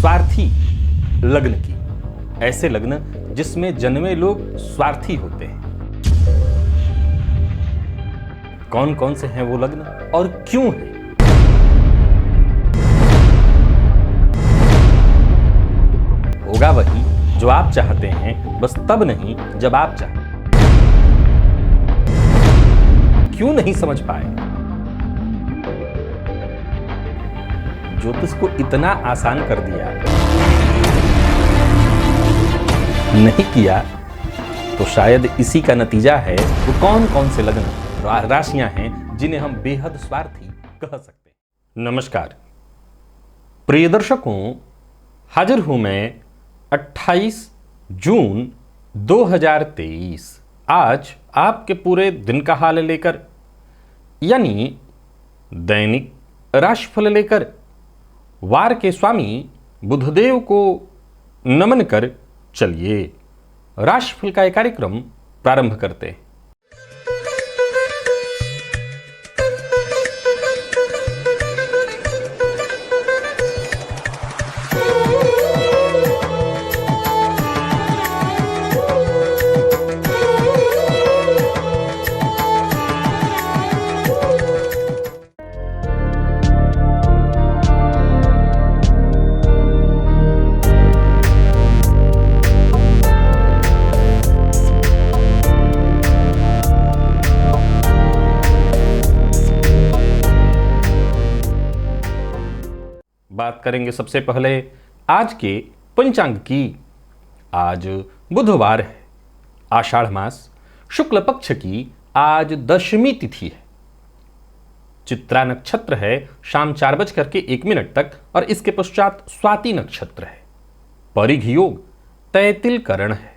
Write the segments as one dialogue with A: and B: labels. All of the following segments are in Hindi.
A: स्वार्थी लग्न की, ऐसे लग्न जिसमें जन्मे लोग स्वार्थी होते हैं। कौन कौन से हैं वो लग्न और क्यों हैं? होगा वही जो आप चाहते हैं, बस तब नहीं जब आप चाहते। क्यों नहीं समझ पाए? ज्योतिष को इतना आसान कर दिया, नहीं किया तो शायद इसी का नतीजा है। वो कौन कौन से लग्न राशियां हैं जिन्हें हम बेहद स्वार्थी कह सकते हैं। नमस्कार प्रिय दर्शकों, हाजिर हूं मैं 28 जून 2023 आज आपके पूरे दिन का हाल लेकर, यानी दैनिक राशिफल लेकर वार के स्वामी बुधदेव को नमन कर चलिए राशिफल का एक कार्यक्रम प्रारंभ करते हैं। बात करेंगे सबसे पहले आज के पंचांग की। आज बुधवार है, आषाढ़ मास शुक्ल पक्ष की आज दशमी तिथि है। चित्रा नक्षत्र है शाम 4:01 तक और इसके पश्चात स्वाति नक्षत्र है। परिघ योग तैतिल करण है।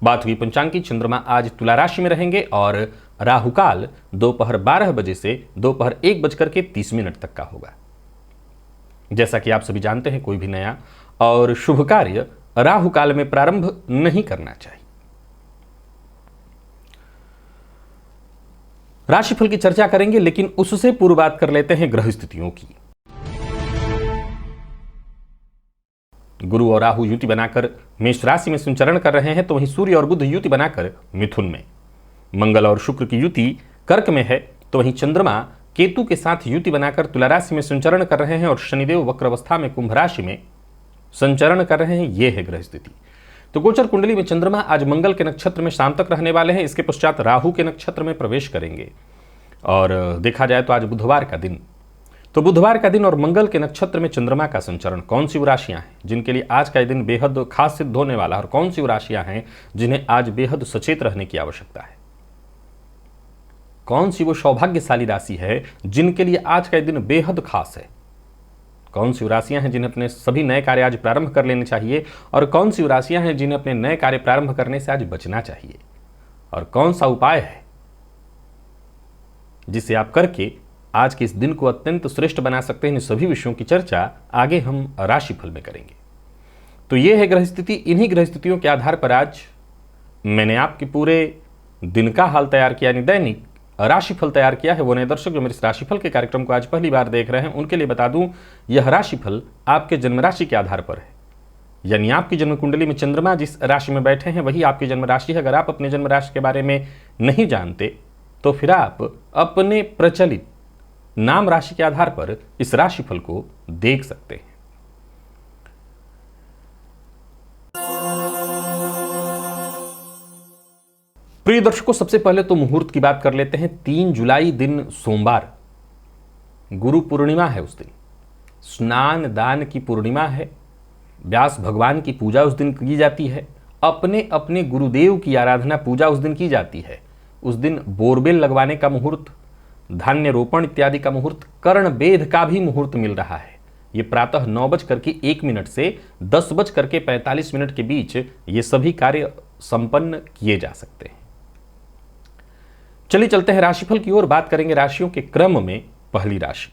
A: बात हुई पंचांग की, चंद्रमा आज तुला राशि में रहेंगे और राहुकाल दोपहर 12 बजे से दोपहर 1:30 तक का होगा। जैसा कि आप सभी जानते हैं, कोई भी नया और शुभ कार्य राहु काल में प्रारंभ नहीं करना चाहिए। राशिफल की चर्चा करेंगे, लेकिन उससे पूर्व बात कर लेते हैं ग्रह स्थितियों की। गुरु और राहु युति बनाकर मेष राशि में संचरण कर रहे हैं, तो वहीं सूर्य और बुध युति बनाकर मिथुन में, मंगल और शुक्र की युति कर्क में है, तो वहीं चंद्रमा केतु के साथ युति बनाकर तुला राशि में संचरण कर रहे हैं और शनिदेव वक्र अवस्था में कुंभ राशि में संचरण कर रहे हैं। यह है ग्रह स्थिति। तो गोचर कुंडली में चंद्रमा आज मंगल के नक्षत्र में शाम तक रहने वाले हैं। इसके पश्चात राहु के नक्षत्र में प्रवेश करेंगे। और देखा जाए तो आज बुधवार का दिन, तो बुधवार का दिन और मंगल के नक्षत्र में चंद्रमा का संचरण। कौन सी वो राशियां हैं जिनके लिए आज का दिन बेहद खास सिद्ध होने वाला है, और कौन सी वो राशियां हैं जिन्हें आज बेहद सचेत रहने की आवश्यकता है। कौन सी वो सौभाग्यशाली राशि है जिनके लिए आज का दिन बेहद खास है। कौन सी वो राशियां हैं जिन्हें अपने सभी नए कार्य आज प्रारंभ कर लेने चाहिए, और कौन सी वो राशियां हैं जिन्हें अपने नए कार्य प्रारंभ करने से आज बचना चाहिए, और कौन सा उपाय है जिसे आप करके आज के इस दिन को अत्यंत श्रेष्ठ बना सकते हैं। इन सभी विषयों की चर्चा आगे हम राशिफल में करेंगे। तो यह है ग्रह स्थिति। इन्हीं ग्रह स्थितियों के आधार पर आज मैंने आपके पूरे दिन का हाल तैयार किया, यानी दैनिक राशिफल तैयार किया है। वो नए दर्शक जो मेरे इस राशिफल के कार्यक्रम को आज पहली बार देख रहे हैं, उनके लिए बता दूं, यह राशिफल आपके जन्म राशि के आधार पर है, यानी आपकी जन्म कुंडली में चंद्रमा जिस राशि में बैठे हैं वही आपकी जन्म राशि है। अगर आप अपने जन्म राशि के बारे में नहीं जानते तो फिर आप अपने प्रचलित नाम राशि के आधार पर इस राशिफल को देख सकते हैं। प्रिय दर्शकों, सबसे पहले तो मुहूर्त की बात कर लेते हैं। 3 जुलाई दिन सोमवार, गुरु पूर्णिमा है। उस दिन स्नान दान की पूर्णिमा है। व्यास भगवान की पूजा उस दिन की जाती है। अपने अपने गुरुदेव की आराधना पूजा उस दिन की जाती है। उस दिन बोरबेल लगवाने का मुहूर्त, धान्य रोपण इत्यादि का मुहूर्त, कर्ण बेध का भी मुहूर्त मिल रहा है। ये प्रातः 9:01 से 10:45 के बीच ये सभी कार्य संपन्न किए जा सकते हैं। चलिए चलते हैं राशिफल की ओर। बात करेंगे राशियों के क्रम में। पहली राशि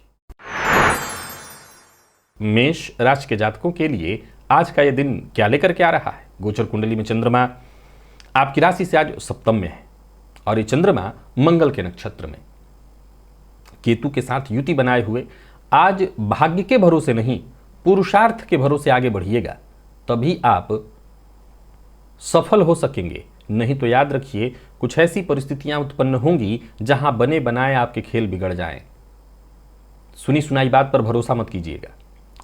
A: मेष राशि के जातकों के लिए आज का यह दिन क्या लेकर के आ रहा है। गोचर कुंडली में चंद्रमा आपकी राशि से आज सप्तम में है और ये चंद्रमा मंगल के नक्षत्र में केतु के साथ युति बनाए हुए आज भाग्य के भरोसे नहीं, पुरुषार्थ के भरोसे आगे बढ़िएगा, तभी आप सफल हो सकेंगे। नहीं तो याद रखिए कुछ ऐसी परिस्थितियां उत्पन्न होंगी जहां बने बनाए आपके खेल बिगड़ जाएं। सुनी सुनाई बात पर भरोसा मत कीजिएगा,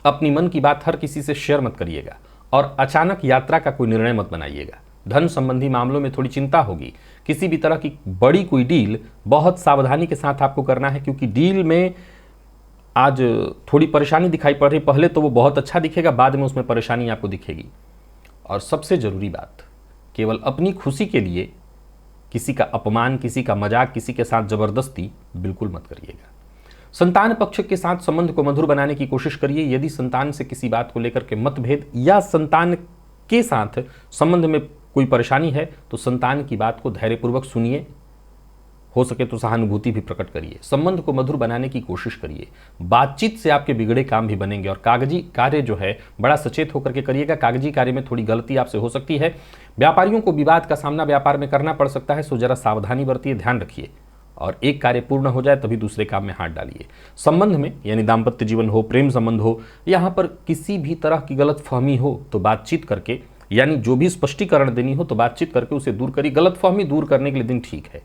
A: अपनी मन की बात हर किसी से शेयर मत करिएगा, और अचानक यात्रा का कोई निर्णय मत बनाइएगा। धन संबंधी मामलों में थोड़ी चिंता होगी। किसी भी तरह की बड़ी कोई डील बहुत सावधानी के साथ आपको करना है, क्योंकि डील में आज थोड़ी परेशानी दिखाई पड़ रही। पहले तो वो बहुत अच्छा दिखेगा, बाद में उसमें परेशानी आपको दिखेगी। और सबसे जरूरी बात, केवल अपनी खुशी के लिए किसी का अपमान, किसी का मजाक, किसी के साथ जबरदस्ती बिल्कुल मत करिएगा। संतान पक्ष के साथ संबंध को मधुर बनाने की कोशिश करिए। यदि संतान से किसी बात को लेकर के मतभेद या संतान के साथ संबंध में कोई परेशानी है तो संतान की बात को धैर्यपूर्वक सुनिए, हो सके तो सहानुभूति भी प्रकट करिए। संबंध को मधुर बनाने की कोशिश करिए। बातचीत से आपके बिगड़े काम भी बनेंगे। और कागजी कार्य जो है बड़ा सचेत होकर के करिएगा। कागजी कार्य में थोड़ी गलती आपसे हो सकती है। व्यापारियों को विवाद का सामना व्यापार में करना पड़ सकता है, सो जरा सावधानी बरतिए, ध्यान रखिए। और एक कार्य पूर्ण हो जाए तभी दूसरे काम में हाथ डालिए। संबंध में यानी दाम्पत्य जीवन हो, प्रेम संबंध हो, यहाँ पर किसी भी तरह की गलत फहमी हो तो बातचीत करके, यानी जो भी स्पष्टीकरण देनी हो तो बातचीत करके उसे दूर करिए। गलत फहमी दूर करने के लिए दिन ठीक है।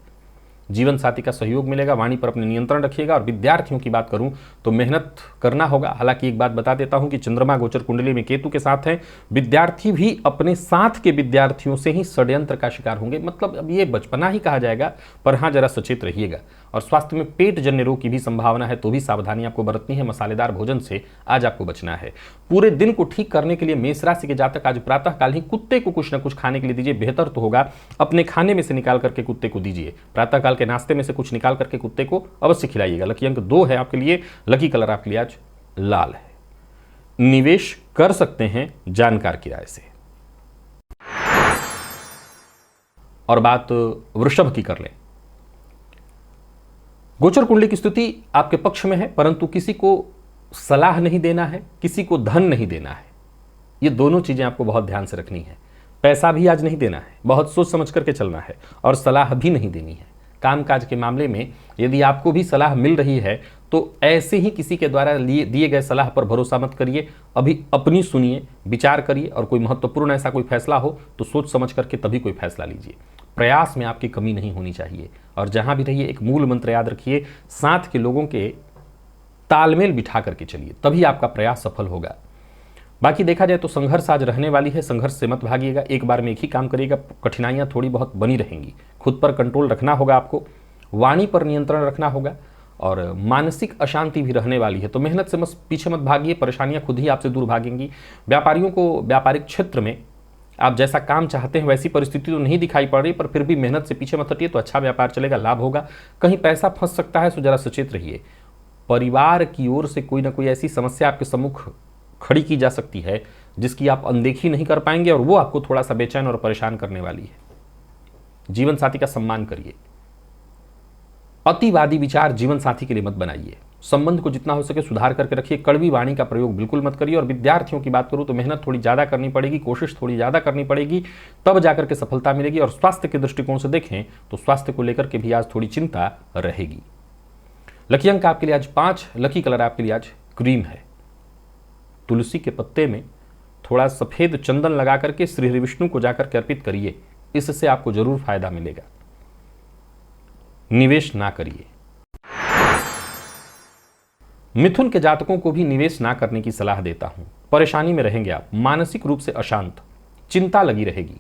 A: जीवन साथी का सहयोग मिलेगा। वाणी पर अपने नियंत्रण रखिएगा। और विद्यार्थियों की बात करूं तो मेहनत करना होगा। हालांकि एक बात बता देता हूं कि चंद्रमा गोचर कुंडली में केतु के साथ है। विद्यार्थी भी अपने साथ के विद्यार्थियों से ही षड्यंत्र का शिकार होंगे। मतलब अब ये बचपना ही कहा जाएगा, पर हाँ जरा सचेत रहिएगा। और स्वास्थ्य में पेट जन्य रोग की भी संभावना है, तो भी सावधानी आपको बरतनी है। मसालेदार भोजन से आज आपको बचना है। पूरे दिन को ठीक करने के लिए मेष राशि के जातक आज प्रातःकाल ही कुत्ते को कुछ न कुछ खाने के लिए दीजिए। बेहतर तो होगा अपने खाने में से निकाल करके कुत्ते को दीजिए। प्रातःकाल के नाश्ते में से कुछ निकाल करके कुत्ते को अवश्य खिलाइएगा। लकी अंक 2 है आपके लिए। लकी कलर आपके लिए आज लाल है। निवेश कर सकते हैं जानकार की राय से। और बात वृषभ की कर लें। गोचर कुंडली की स्थिति आपके पक्ष में है, परंतु किसी को सलाह नहीं देना है, किसी को धन नहीं देना है। ये दोनों चीजें आपको बहुत ध्यान से रखनी है। पैसा भी आज नहीं देना है, बहुत सोच समझ करके चलना है। और सलाह भी नहीं देनी है। कामकाज के मामले में यदि आपको भी सलाह मिल रही है तो ऐसे ही किसी के द्वारा दिए गए सलाह पर भरोसा मत करिए। अभी अपनी सुनिए, विचार करिए, और कोई महत्वपूर्ण ऐसा कोई फैसला हो तो सोच समझ करके तभी कोई फैसला लीजिए। प्रयास में आपकी कमी नहीं होनी चाहिए। और जहां भी रहिए एक मूल मंत्र याद रखिए, साथ के लोगों के तालमेल बिठा करके चलिए, तभी आपका प्रयास सफल होगा। बाकी देखा जाए तो संघर्ष आज रहने वाली है। संघर्ष से मत भागिएगा। एक बार में एक ही काम करिएगा। कठिनाइयां थोड़ी बहुत बनी रहेंगी। खुद पर कंट्रोल रखना होगा आपको, वाणी पर नियंत्रण रखना होगा, और मानसिक अशांति भी रहने वाली है। तो मेहनत से पीछे मत भागिए, परेशानियां खुद ही आपसे दूर भागेंगी। व्यापारियों को व्यापारिक क्षेत्र में आप जैसा काम चाहते हैं वैसी परिस्थिति तो नहीं दिखाई पड़ रही, पर फिर भी मेहनत से पीछे मत हटिए तो अच्छा व्यापार चलेगा, लाभ होगा। कहीं पैसा फंस सकता है, सो जरा सचेत रहिए। परिवार की ओर से कोई ना कोई ऐसी समस्या आपके सम्मुख खड़ी की जा सकती है जिसकी आप अनदेखी नहीं कर पाएंगे, और वो आपको थोड़ा सा बेचैन और परेशान करने वाली है। जीवन साथी का सम्मान करिए। अतिवादी विचार जीवन साथी के लिए मत बनाइए। संबंध को जितना हो सके सुधार करके रखिए। कड़वी वाणी का प्रयोग बिल्कुल मत करिए। और विद्यार्थियों की बात करूं तो मेहनत थोड़ी ज्यादा करनी पड़ेगी, कोशिश थोड़ी ज्यादा करनी पड़ेगी, तब जाकर के सफलता मिलेगी। और स्वास्थ्य के दृष्टिकोण से देखें तो स्वास्थ्य को लेकर के भी आज थोड़ी चिंता रहेगी। लकी अंक आपके लिए आज 5, लकी कलर आपके लिए आज क्रीम है। तुलसी के पत्ते में थोड़ा सफेद चंदन लगा करके श्री हरि विष्णु को जाकर के अर्पित करिए, इससे आपको जरूर फायदा मिलेगा। निवेश ना करिए। मिथुन के जातकों को भी निवेश ना करने की सलाह देता हूं। परेशानी में रहेंगे आप, मानसिक रूप से अशांत, चिंता लगी रहेगी,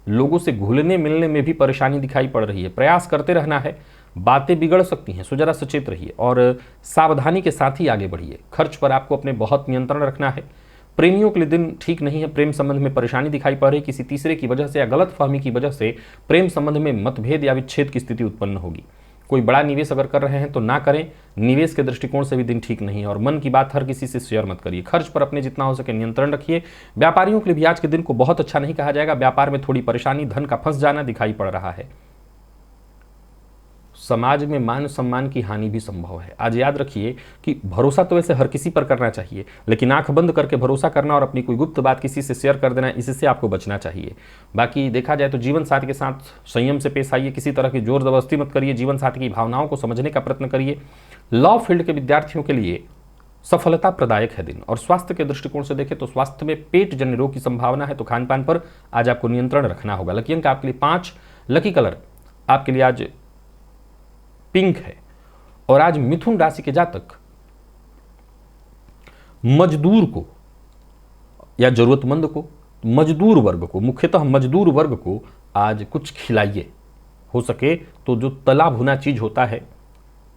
A: लोगों से घुलने मिलने में भी परेशानी दिखाई पड़ रही है। प्रयास करते रहना है, बातें बिगड़ सकती हैं, सो जरा सचेत रहिए और सावधानी के साथ ही आगे बढ़िए। खर्च पर आपको अपने बहुत नियंत्रण रखना है। प्रेमियों के लिए दिन ठीक नहीं है। प्रेम संबंध में परेशानी दिखाई पड़ रही, किसी तीसरे की वजह से या गलत फहमी की वजह से प्रेम संबंध में मतभेद या विच्छेद की स्थिति उत्पन्न होगी। कोई बड़ा निवेश अगर कर रहे हैं तो ना करें, निवेश के दृष्टिकोण से भी दिन ठीक नहीं है। और मन की बात हर किसी से शेयर मत करिए। खर्च पर अपने जितना हो सके नियंत्रण रखिए। व्यापारियों के लिए भी आज के दिन को बहुत अच्छा नहीं कहा जाएगा। व्यापार में थोड़ी परेशानी, धन का फंस जाना दिखाई पड़ रहा है। समाज में मान सम्मान की हानि भी संभव है। आज याद रखिए कि भरोसा तो वैसे हर किसी पर करना चाहिए, लेकिन आंख बंद करके भरोसा करना और अपनी कोई गुप्त बात किसी से शेयर कर देना, इससे आपको बचना चाहिए। बाकी देखा जाए तो जीवन साथी के साथ संयम से पेश आइए। किसी तरह की जोर जबरदस्ती मत करिए। जीवन साथी की भावनाओं को समझने का प्रयत्न करिए। लॉ फील्ड के विद्यार्थियों के लिए सफलता प्रदायक है दिन। और स्वास्थ्य के दृष्टिकोण से देखें तो स्वास्थ्य में पेट जन्य रोग की संभावना है, तो खान पान पर आज आपको नियंत्रण रखना होगा। लकी अंक आपके लिए 5, लकी कलर आपके लिए आज पिंक है। और आज मिथुन राशि के जातक मजदूर को या जरूरतमंद को, मजदूर वर्ग को, मुख्यतः मजदूर वर्ग को आज कुछ खिलाइए। हो सके तो जो तला भुना चीज होता है,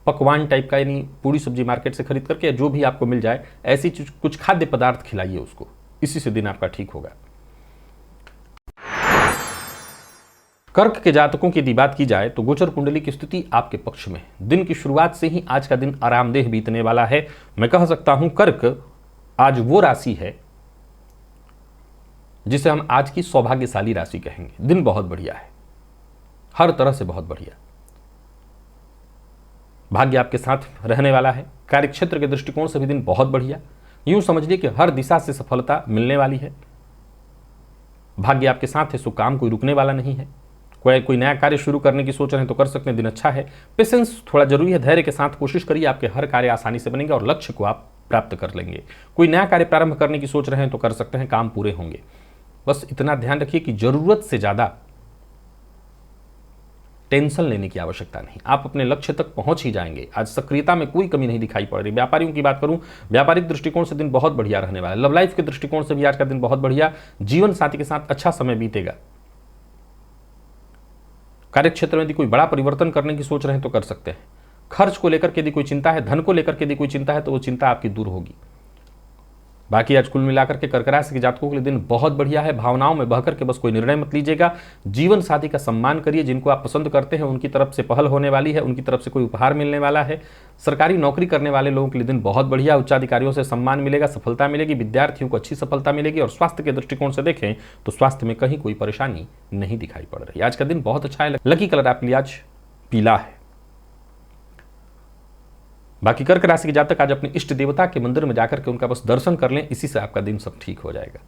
A: पकवान टाइप का, यानी पूरी सब्जी मार्केट से खरीद करके, जो भी आपको मिल जाए ऐसी चीज, कुछ खाद्य पदार्थ खिलाइए उसको। इसी से दिन आपका ठीक होगा। कर्क के जातकों की यदि बात की जाए तो गोचर कुंडली की स्थिति आपके पक्ष में है। दिन की शुरुआत से ही आज का दिन आरामदेह बीतने वाला है। मैं कह सकता हूं कर्क आज वो राशि है जिसे हम आज की सौभाग्यशाली राशि कहेंगे। दिन बहुत बढ़िया है, हर तरह से बहुत बढ़िया। भाग्य आपके साथ रहने वाला है। कार्यक्षेत्र के दृष्टिकोण से भी दिन बहुत बढ़िया। यूं समझिए कि हर दिशा से सफलता मिलने वाली है। भाग्य आपके साथ है, सो काम कोई रुकने वाला नहीं है। कोई नया कार्य शुरू करने की सोच रहे हैं तो कर सकते हैं, दिन अच्छा है। पेशेंस थोड़ा जरूरी है, धैर्य के साथ कोशिश करिए, आपके हर कार्य आसानी से बनेंगे और लक्ष्य को आप प्राप्त कर लेंगे। कोई नया कार्य प्रारंभ करने की सोच रहे हैं तो कर सकते हैं, काम पूरे होंगे। बस इतना ध्यान रखिए कि जरूरत से ज्यादा टेंशन लेने की आवश्यकता नहीं, आप अपने लक्ष्य तक पहुंच ही जाएंगे। आज सक्रियता में कोई कमी नहीं दिखाई पड़ रही। व्यापारियों की बात करूं, व्यापारिक दृष्टिकोण से दिन बहुत बढ़िया रहने वाला है। लव लाइफ के दृष्टिकोण से भी आज का दिन बहुत बढ़िया। जीवन साथी के साथ अच्छा समय बीतेगा। कार्यक्षेत्र में यदि कोई बड़ा परिवर्तन करने की सोच रहे हैं तो कर सकते हैं। खर्च को लेकर के यदि कोई चिंता है, धन को लेकर के यदि कोई चिंता है, तो वो चिंता आपकी दूर होगी। बाकी आज कुल मिलाकर के कर्क राशि के जातकों के लिए दिन बहुत बढ़िया है। भावनाओं में बहकर के बस कोई निर्णय मत लीजिएगा। जीवन साथी का सम्मान करिए। जिनको आप पसंद करते हैं उनकी तरफ से पहल होने वाली है, उनकी तरफ से कोई उपहार मिलने वाला है। सरकारी नौकरी करने वाले लोगों के लिए दिन बहुत बढ़िया। उच्चाधिकारियों से सम्मान मिलेगा, सफलता मिलेगी। विद्यार्थियों को अच्छी सफलता मिलेगी। और स्वास्थ्य के दृष्टिकोण से देखें तो स्वास्थ्य में कहीं कोई परेशानी नहीं दिखाई पड़ रही। आज का दिन बहुत अच्छा है। लकी कलर आपके लिए आज पीला है। बाकी कर्क राशि के जातक आज अपने इष्ट देवता के मंदिर में जाकर के उनका बस दर्शन कर लें, इसी से आपका दिन सब ठीक हो जाएगा।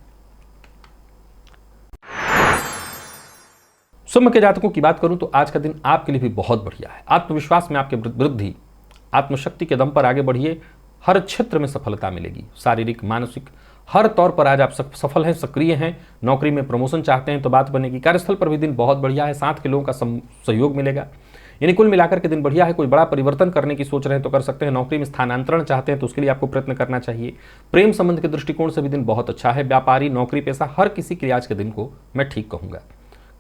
A: सिंह के जातकों की बात करूं तो आज का दिन आपके लिए भी बहुत बढ़िया है। आत्मविश्वास में आपके वृद्धि, आत्मशक्ति के दम पर आगे बढ़िए। हर क्षेत्र में सफलता मिलेगी, शारीरिक, मानसिक, हर तौर पर आज आप सफल हैं, सक्रिय हैं। नौकरी में प्रमोशन चाहते हैं तो बात बनेगी। कार्यस्थल पर भी दिन बहुत बढ़िया है। साथ के लोगों का सहयोग मिलेगा। यानी कुल मिलाकर के दिन बढ़िया है। कोई बड़ा परिवर्तन करने की सोच रहे हैं तो कर सकते हैं। नौकरी में स्थानांतरण चाहते हैं तो उसके लिए आपको प्रयत्न करना चाहिए। प्रेम संबंध के दृष्टिकोण से भी दिन बहुत अच्छा है। व्यापारी, नौकरी पेशा, हर किसी के लिए आज के दिन को मैं ठीक कहूंगा।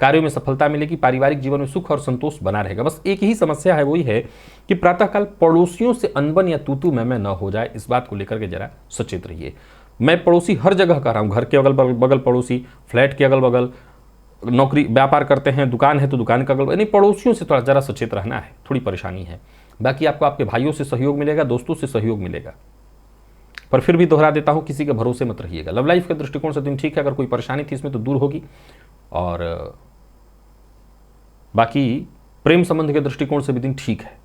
A: कार्यों में सफलता मिलेगी। पारिवारिक जीवन में सुख और संतोष बना रहेगा। बस एक ही समस्या है, वही है कि प्रातःकाल पड़ोसियों से अनबन या तू मैं न हो जाए। इस बात को लेकर के जरा सचेत रहिए। मैं पड़ोसी हर जगह कर रहा हूं, घर के अगल बगल पड़ोसी, फ्लैट के अगल बगल, नौकरी व्यापार करते हैं, दुकान है तो दुकान का अगल, यानी पड़ोसियों से थोड़ा जरा सचेत रहना है। थोड़ी परेशानी है। बाकी आपको आपके भाइयों से सहयोग मिलेगा, दोस्तों से सहयोग मिलेगा। पर फिर भी दोहरा देता हूं, किसी के भरोसे मत रहिएगा। लव लाइफ के दृष्टिकोण से दिन ठीक है। अगर कोई परेशानी थी इसमें तो दूर होगी। और बाकी प्रेम संबंध के दृष्टिकोण से भी दिन ठीक है।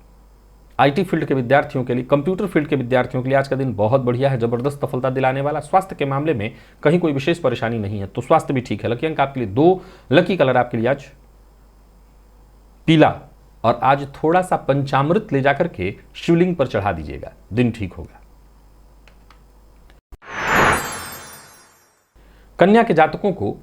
A: आईटी फील्ड के विद्यार्थियों के लिए, कंप्यूटर फील्ड के विद्यार्थियों के लिए आज का दिन बहुत बढ़िया है, जबरदस्त सफलता दिलाने वाला। स्वास्थ्य के मामले में कहीं कोई विशेष परेशानी नहीं है, तो स्वास्थ्य भी ठीक है। लकी अंक आपके लिए 2, लकी कलर आपके लिए आज पीला। और आज थोड़ा सा पंचामृत ले जाकर के शिवलिंग पर चढ़ा दीजिएगा, दिन ठीक होगा। कन्या के जातकों को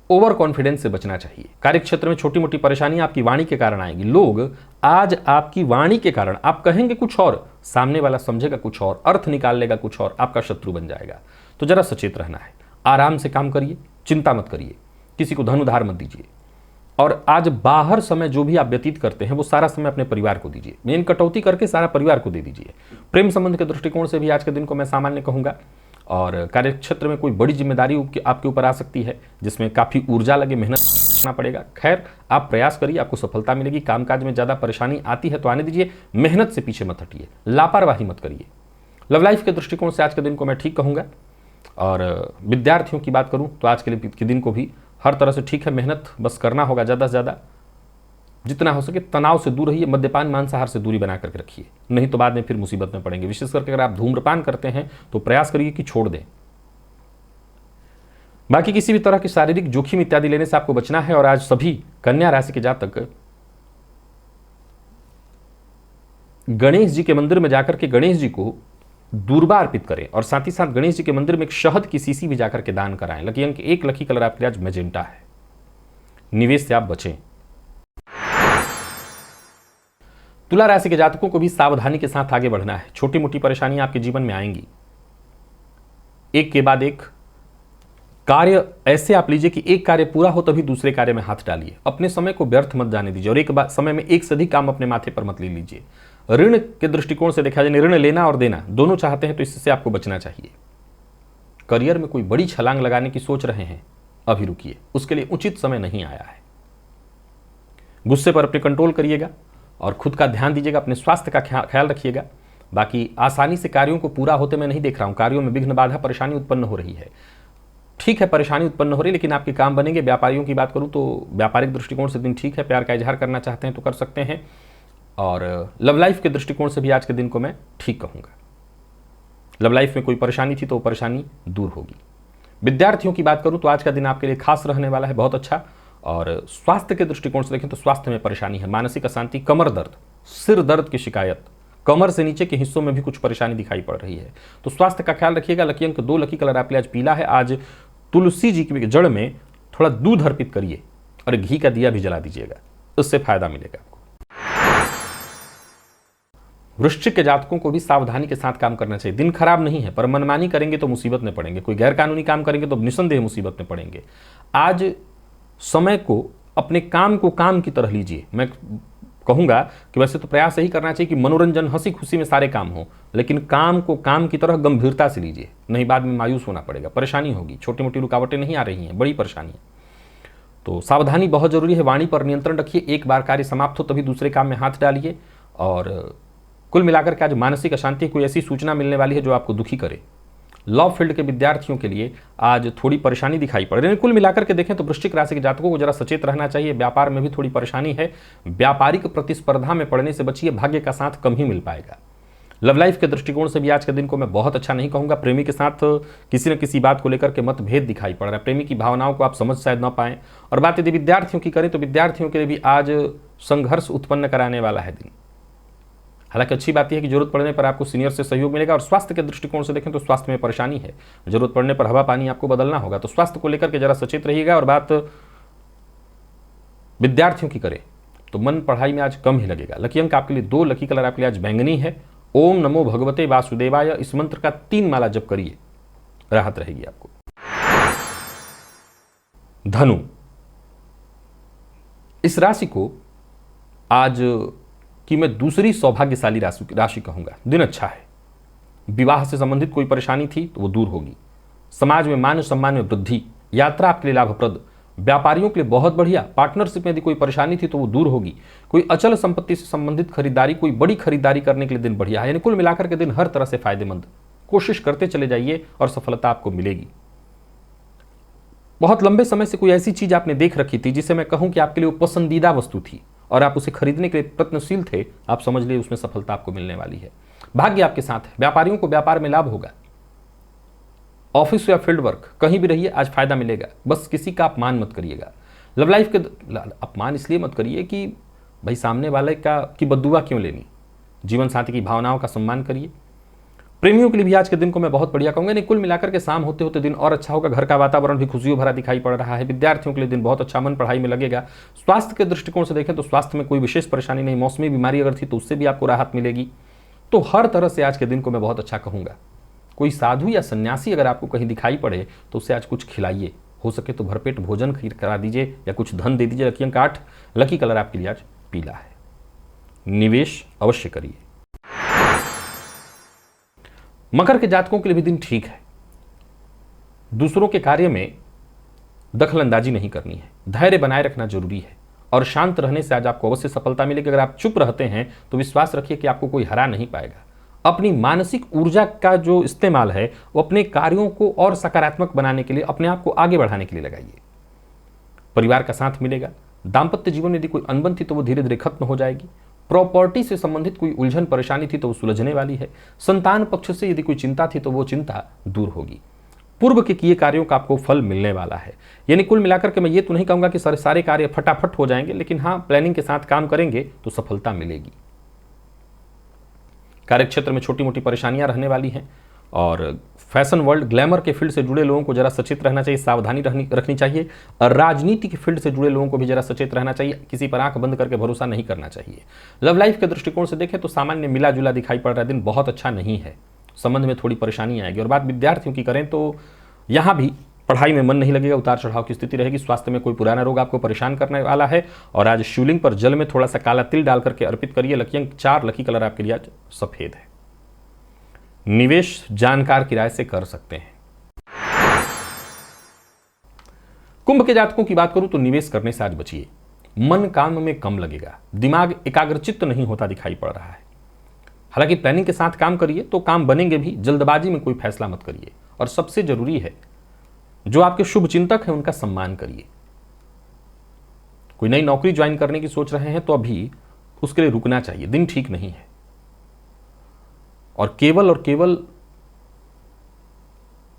A: ओवर कॉन्फिडेंस से बचना चाहिए। कार्यक्षेत्र में छोटी मोटी परेशानी आपकी वाणी के कारण आएगी। लोग आज आपकी वाणी के कारण, आप कहेंगे कुछ और, सामने वाला समझेगा कुछ और, अर्थ निकाल लेगा कुछ और, आपका शत्रु बन जाएगा। तो जरा सचेत रहना है। आराम से काम करिए, चिंता मत करिए, किसी को धन उधार मत दीजिए। और आज बाहर समय जो भी आप व्यतीत करते हैं वो सारा समय अपने परिवार को दीजिए। मेन कटौती करके सारा परिवार को दे दीजिए। प्रेम संबंध के दृष्टिकोण से भी आज के दिन को मैं सामान्य कहूंगा। और कार्यक्षेत्र में कोई बड़ी जिम्मेदारी आपके ऊपर आ सकती है जिसमें काफ़ी ऊर्जा लगे, मेहनत करना पड़ेगा। खैर, आप प्रयास करिए, आपको सफलता मिलेगी। कामकाज में ज़्यादा परेशानी आती है तो आने दीजिए, मेहनत से पीछे मत हटिए, लापरवाही मत करिए। लव लाइफ के दृष्टिकोण से आज के दिन को मैं ठीक कहूँगा। और विद्यार्थियों की बात करूँ तो आज के दिन को भी हर तरह से ठीक है। मेहनत बस करना होगा ज़्यादा से ज़्यादा, जितना हो सके तनाव से दूर रहिए। मद्यपान, मांसाहार से दूरी बना करके रखिए, नहीं तो बाद में फिर मुसीबत में पड़ेंगे। विशेष करके अगर आप धूम्रपान करते हैं तो प्रयास करिए कि छोड़ दें। बाकी किसी भी तरह की शारीरिक जोखिम इत्यादि लेने से आपको बचना है। और आज सभी कन्या राशि के जातक गणेश जी के मंदिर में जाकर के गणेश जी को दूर्बा अर्पित करें और साथ ही साथ गणेश जी के मंदिर में एक शहद की शीशी भी जाकर के दान कराएं। लकी अंक 1, लकी कलर आपके लिए आज मैजेंटा है। निवेश से आप बचें। तुला राशि के जातकों को भी सावधानी के साथ आगे बढ़ना है। छोटी मोटी परेशानियां आपके जीवन में आएंगी, एक के बाद एक कार्य ऐसे आप लीजिए कि एक कार्य पूरा हो तभी दूसरे कार्य में हाथ डालिए। अपने समय को व्यर्थ मत जाने दीजिए और एक समय में एक से अधिक काम अपने माथे पर मत ले लीजिए। ऋण के दृष्टिकोण से देखा जाए, ऋण लेना और देना दोनों चाहते हैं तो इससे आपको बचना चाहिए। करियर में कोई बड़ी छलांग लगाने की सोच रहे हैं, अभी रुकिए, उसके लिए उचित समय नहीं आया है। गुस्से पर अपने कंट्रोल करिएगा और खुद का ध्यान दीजिएगा, अपने स्वास्थ्य का ख्याल रखिएगा। बाकी आसानी से कार्यों को पूरा होते मैं नहीं देख रहा हूं। कार्यों में विघ्न बाधा परेशानी उत्पन्न हो रही है। ठीक है, परेशानी उत्पन्न हो रही है लेकिन आपके काम बनेंगे। व्यापारियों की बात करूं तो व्यापारिक दृष्टिकोण से दिन ठीक है। प्यार का इजहार करना चाहते हैं तो कर सकते हैं और लव लाइफ के दृष्टिकोण से भी आज के दिन को मैं ठीक कहूंगा। लव लाइफ में कोई परेशानी थी तो वो परेशानी दूर होगी। विद्यार्थियों की बात करूं तो आज का दिन आपके लिए खास रहने वाला है, बहुत अच्छा। और स्वास्थ्य के दृष्टिकोण से देखें तो स्वास्थ्य में परेशानी है, मानसिक अशांति, कमर दर्द, सिर दर्द की शिकायत, कमर से नीचे के हिस्सों में भी कुछ परेशानी दिखाई पड़ रही है, तो स्वास्थ्य का ख्याल रखिएगा। लकी अंक 2, लकी कलर आपके लिए आज पीला है। आज तुलसी जी की जड़ में थोड़ा दूध अर्पित करिए और घी का दिया भी जला दीजिएगा, उससे फायदा मिलेगा आपको। वृश्चिक के जातकों को भी सावधानी के साथ काम करना चाहिए। दिन खराब नहीं है, पर मनमानी करेंगे तो मुसीबत में पड़ेंगे। कोई गैर कानूनी काम करेंगे तो निस्संदेह मुसीबत में पड़ेंगे। आज समय को, अपने काम को काम की तरह लीजिए। मैं कहूंगा कि वैसे तो प्रयास यही करना चाहिए कि मनोरंजन, हंसी खुशी में सारे काम हो, लेकिन काम को काम की तरह गंभीरता से लीजिए, नहीं बाद में मायूस होना पड़ेगा, परेशानी होगी। छोटी मोटी रुकावटें नहीं आ रही हैं, बड़ी परेशानी है, तो सावधानी बहुत जरूरी है। वाणी पर नियंत्रण रखिए। एक बार कार्य समाप्त हो तभी दूसरे काम में हाथ डालिए। और कुल मिलाकर के आज मानसिक अशांति, कोई ऐसी सूचना मिलने वाली है जो आपको दुखी करे। लॉ फील्ड के विद्यार्थियों के लिए आज थोड़ी परेशानी दिखाई पड़ रही है। कुल मिलाकर के देखें तो वृश्चिक राशि के जातकों को जरा सचेत रहना चाहिए। व्यापार में भी थोड़ी परेशानी है। व्यापारिक प्रतिस्पर्धा में पड़ने से बचिए, भाग्य का साथ कम ही मिल पाएगा। लव लाइफ के दृष्टिकोण से भी आज के दिन को मैं बहुत अच्छा नहीं कहूंगा। प्रेमी के साथ किसी न किसी बात को लेकर के मतभेद दिखाई पड़ रहा है। प्रेमी की भावनाओं को आप समझ शायद न पाएं। और बात यदि विद्यार्थियों की करें तो विद्यार्थियों के लिए भी आज संघर्ष उत्पन्न कराने वाला है दिन। हालांकि अच्छी बात यह है कि जरूरत पड़ने पर आपको सीनियर से सहयोग मिलेगा। और स्वास्थ्य के दृष्टिकोण से देखें तो स्वास्थ्य में परेशानी है, जरूरत पड़ने पर हवा पानी आपको बदलना होगा, तो स्वास्थ्य को लेकर के जरा सचेत रहिएगा। और बात विद्यार्थियों की करें तो मन पढ़ाई में आज कम ही लगेगा। लकी अंक आपके लिए 2, लकी कलर आपके लिए आज बैंगनी है। ओम नमो भगवते वासुदेवाय, इस मंत्र का 3 माला जप करिए, राहत रहेगी आपको। धनु, इस राशि को आज कि मैं दूसरी सौभाग्यशाली राशि कहूंगा। दिन अच्छा है। विवाह से संबंधित कोई परेशानी थी तो वो दूर होगी। समाज में मान सम्मान में वृद्धि, यात्रा आपके लिए लाभप्रद, व्यापारियों के लिए बहुत बढ़िया। पार्टनरशिप में यदि कोई परेशानी थी तो वो दूर होगी। कोई अचल संपत्ति से संबंधित खरीदारी, कोई बड़ी खरीदारी करने के लिए दिन बढ़िया है। यानी कुल मिलाकर के दिन हर तरह से फायदेमंद। कोशिश करते चले जाइए और सफलता आपको मिलेगी। बहुत लंबे समय से कोई ऐसी चीज आपने देख रखी थी जिसे मैं कहूं कि आपके लिए वो पसंदीदा वस्तु थी और आप उसे खरीदने के लिए प्रयत्नशील थे, आप समझ लिए उसमें सफलता आपको मिलने वाली है। भाग्य आपके साथ है। व्यापारियों को व्यापार में लाभ होगा। ऑफिस या फील्ड वर्क कहीं भी रहिए, आज फायदा मिलेगा। बस किसी का अपमान मत करिएगा। लव लाइफ के अपमान इसलिए मत करिए कि भाई सामने वाले की बद्दुआ क्यों लेनी। जीवन साथी की भावनाओं का सम्मान करिए। प्रेमियों के लिए भी आज के दिन को मैं बहुत बढ़िया कहूंगा। नहीं, कुल मिलाकर के शाम होते होते दिन और अच्छा होगा। घर का वातावरण भी खुशियों भरा दिखाई पड़ रहा है। विद्यार्थियों के लिए दिन बहुत अच्छा, मन पढ़ाई में लगेगा। स्वास्थ्य के दृष्टिकोण से देखें तो स्वास्थ्य में कोई विशेष परेशानी नहीं। मौसमी बीमारी अगर थी तो उससे भी आपको राहत मिलेगी। तो हर तरह से आज के दिन को मैं बहुत अच्छा कहूंगा। कोई साधु या सन्यासी अगर आपको कहीं दिखाई पड़े तो उससे आज कुछ खिलाइए। हो सके तो भरपेट भोजन करा दीजिए या कुछ धन दे दीजिए। लकी अंक 8, लकी कलर आपके लिए आज पीला है। निवेश अवश्य करिए। मकर के जातकों के लिए भी दिन ठीक है। दूसरों के कार्य में दखलंदाजी नहीं करनी है। धैर्य बनाए रखना जरूरी है और शांत रहने से आज आपको अवश्य सफलता मिलेगी। अगर आप चुप रहते हैं तो विश्वास रखिए कि आपको कोई हरा नहीं पाएगा। अपनी मानसिक ऊर्जा का जो इस्तेमाल है वो अपने कार्यों को और सकारात्मक बनाने के लिए, अपने आप को आगे बढ़ाने के लिए लगाइए। परिवार का साथ मिलेगा। दाम्पत्य जीवन में यदि कोई अनबन थी तो वो धीरे धीरे खत्म हो जाएगी। प्रॉपर्टी से संबंधित कोई उलझन परेशानी थी तो वो सुलझने वाली है। संतान पक्ष से यदि कोई चिंता थी तो वो चिंता दूर होगी। पूर्व के किए कार्यों का आपको फल मिलने वाला है। यानी कुल मिलाकर के मैं ये तो नहीं कहूंगा कि सारे कार्य फटाफट हो जाएंगे, लेकिन हाँ, प्लानिंग के साथ काम करेंगे तो सफलता मिलेगी। कार्यक्षेत्र में छोटी मोटी परेशानियां रहने वाली हैं और फैशन वर्ल्ड ग्लैमर के फील्ड से जुड़े लोगों को जरा सचेत रहना चाहिए, सावधानी रखनी चाहिए। और राजनीति के फील्ड से जुड़े लोगों को भी जरा सचेत रहना चाहिए, किसी पर आंख बंद करके भरोसा नहीं करना चाहिए। लव लाइफ के दृष्टिकोण से देखें तो सामान्य मिला जुला दिखाई पड़ रहा है, दिन बहुत अच्छा नहीं है, संबंध में थोड़ी परेशानी आएगी। और बात विद्यार्थियों की करें तो यहाँ भी पढ़ाई में मन नहीं लगेगा, उतार चढ़ाव की स्थिति रहेगी। स्वास्थ्य में कोई पुराना रोग आपको परेशान करने वाला है। और आज शिवलिंग पर जल में थोड़ा सा काला तिल डाल करके अर्पित करिए। लकी अंक 4, लकी कलर आपके लिए आज सफेद है। निवेश जानकार की राय से कर सकते हैं। कुंभ के जातकों की बात करूं तो निवेश करने से आज बचिए। मन काम में कम लगेगा, दिमाग एकाग्रचित्त नहीं होता दिखाई पड़ रहा है। हालांकि प्लानिंग के साथ काम करिए तो काम बनेंगे भी, जल्दबाजी में कोई फैसला मत करिए। और सबसे जरूरी है, जो आपके शुभ चिंतक हैं उनका सम्मान करिए। कोई नई नौकरी ज्वाइन करने की सोच रहे हैं तो अभी उसके लिए रुकना चाहिए, दिन ठीक नहीं है। और केवल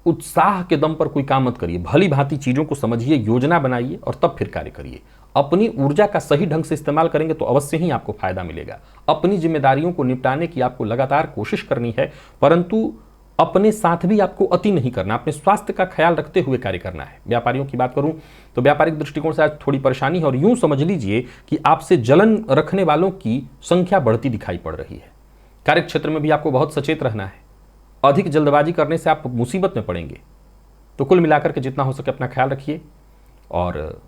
A: उत्साह के दम पर कोई काम मत करिए, भली भांति चीजों को समझिए, योजना बनाइए और तब फिर कार्य करिए। अपनी ऊर्जा का सही ढंग से इस्तेमाल करेंगे तो अवश्य ही आपको फायदा मिलेगा। अपनी जिम्मेदारियों को निपटाने की आपको लगातार कोशिश करनी है, परंतु अपने साथ भी आपको अति नहीं करना, अपने स्वास्थ्य का ख्याल रखते हुए कार्य करना है। व्यापारियों की बात करूं तो व्यापारिक दृष्टिकोण से आज थोड़ी परेशानी है और यूं समझ लीजिए कि आपसे जलन रखने वालों की संख्या बढ़ती दिखाई पड़ रही है। कार्यक्षेत्र में भी आपको बहुत सचेत रहना है, अधिक जल्दबाजी करने से आप मुसीबत में पड़ेंगे। तो कुल मिलाकर के जितना हो सके अपना ख्याल रखिए और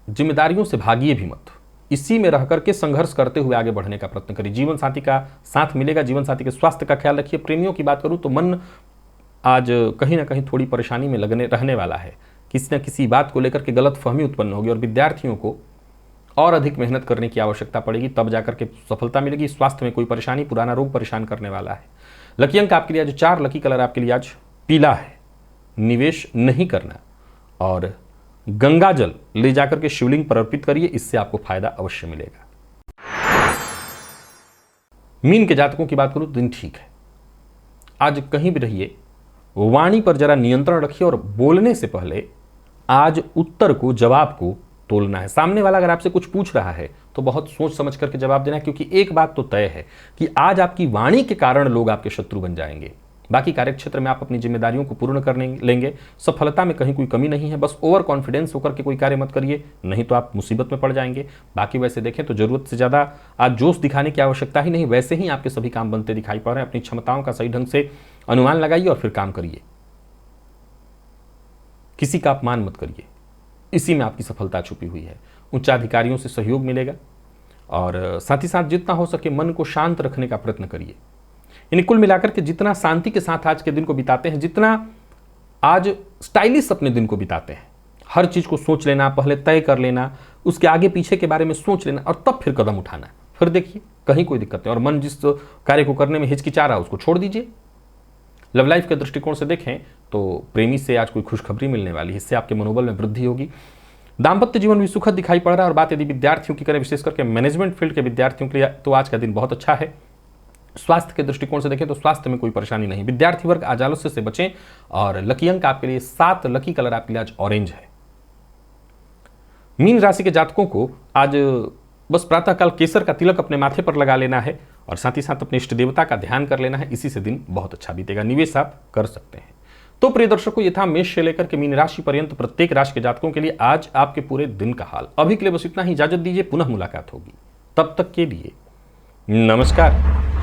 A: जिम्मेदारियों से भागिए भी मत, इसी में रह करके संघर्ष करते हुए आगे बढ़ने का प्रयत्न करिए। जीवन साथी का साथ मिलेगा, जीवन साथी के स्वास्थ्य का ख्याल रखिए। प्रेमियों की बात करूं तो मन आज कहीं ना कहीं थोड़ी परेशानी में रहने वाला है, किसी न किसी बात को लेकर के गलत फहमी उत्पन्न होगी और विद्यार्थियों को और अधिक मेहनत करने की आवश्यकता पड़ेगी, तब जाकर के सफलता मिलेगी। स्वास्थ्य में कोई परेशानी, पुराना रोग परेशान करने वाला है। लकी अंक आपके लिए आज 4, लकी कलर आपके लिए आज पीला है। निवेश नहीं करना और गंगा जल ले जाकर के शिवलिंग पर अर्पित करिए, इससे आपको फायदा अवश्य मिलेगा। मीन के जातकों की बात करूं तो दिन ठीक है। आज कहीं भी रहिए, वाणी पर जरा नियंत्रण रखिए और बोलने से पहले आज उत्तर को, जवाब को तोलना है। सामने वाला अगर आपसे कुछ पूछ रहा है तो बहुत सोच समझ करके जवाब देना है, क्योंकि एक बात तो तय है कि आज आपकी वाणी के कारण लोग आपके शत्रु बन जाएंगे। बाकी कार्यक्षेत्र में आप अपनी जिम्मेदारियों को पूर्ण कर लेंगे, सफलता में कहीं कोई कमी नहीं है। बस ओवर कॉन्फिडेंस होकर के कोई कार्य मत करिए, नहीं तो आप मुसीबत में पड़ जाएंगे। बाकी वैसे देखें तो जरूरत से ज्यादा आज जोश दिखाने की आवश्यकता ही नहीं, वैसे ही आपके सभी काम बनते दिखाई पड़ रहे हैं। अपनी क्षमताओं का सही ढंग से अनुमान लगाइए और फिर काम करिए। किसी का अपमान मत करिए, इसी में आपकी सफलता छुपी हुई है। उच्चाधिकारियों से सहयोग मिलेगा और साथ ही साथ जितना हो सके मन को शांत रखने का प्रयत्न करिए। यानी कुल मिलाकर के जितना शांति के साथ आज के दिन को बिताते हैं, जितना आज स्टाइलिश अपने दिन को बिताते हैं, हर चीज को सोच लेना, पहले तय कर लेना, उसके आगे पीछे के बारे में सोच लेना और तब फिर कदम उठाना, फिर देखिए कहीं कोई दिक्कत नहीं। और मन जिस कार्य को करने में हिचकिचा रहा उसको छोड़ दीजिए। लव लाइफ के दृष्टिकोण से देखें तो प्रेमी से आज कोई खुशखबरी मिलने वाली है, इससे आपके मनोबल में वृद्धि होगी। दाम्पत्य जीवन भी सुखद दिखाई पड़ रहा है। और बात यदि विद्यार्थियों की करें, विशेष करके मैनेजमेंट फील्ड के विद्यार्थियों के लिए, तो आज का दिन बहुत अच्छा है। स्वास्थ्य के दृष्टिकोण से देखें तो स्वास्थ्य में कोई परेशानी नहीं। विद्यार्थी वर्ग आज आलस्य से बचें और लकी अंक आपके लिए 7, लकी कलर आपके लिए आज ऑरेंज है। मीन राशि के जातकों को आज बस प्रातःकाल केसर का तिलक अपने माथे पर लगा लेना है और साथ ही साथ अपने इष्ट देवता का ध्यान कर लेना है, इसी से दिन बहुत अच्छा बीतेगा। निवेश आप कर सकते हैं। तो प्रिय दर्शकों, ये था मेष से लेकर के मीन राशि पर्यंत प्रत्येक राशि के जातकों के लिए आज आपके पूरे दिन का हाल। अभी के लिए बस इतना ही, इजाजत दीजिए, पुनः मुलाकात होगी। तब तक के लिए नमस्कार।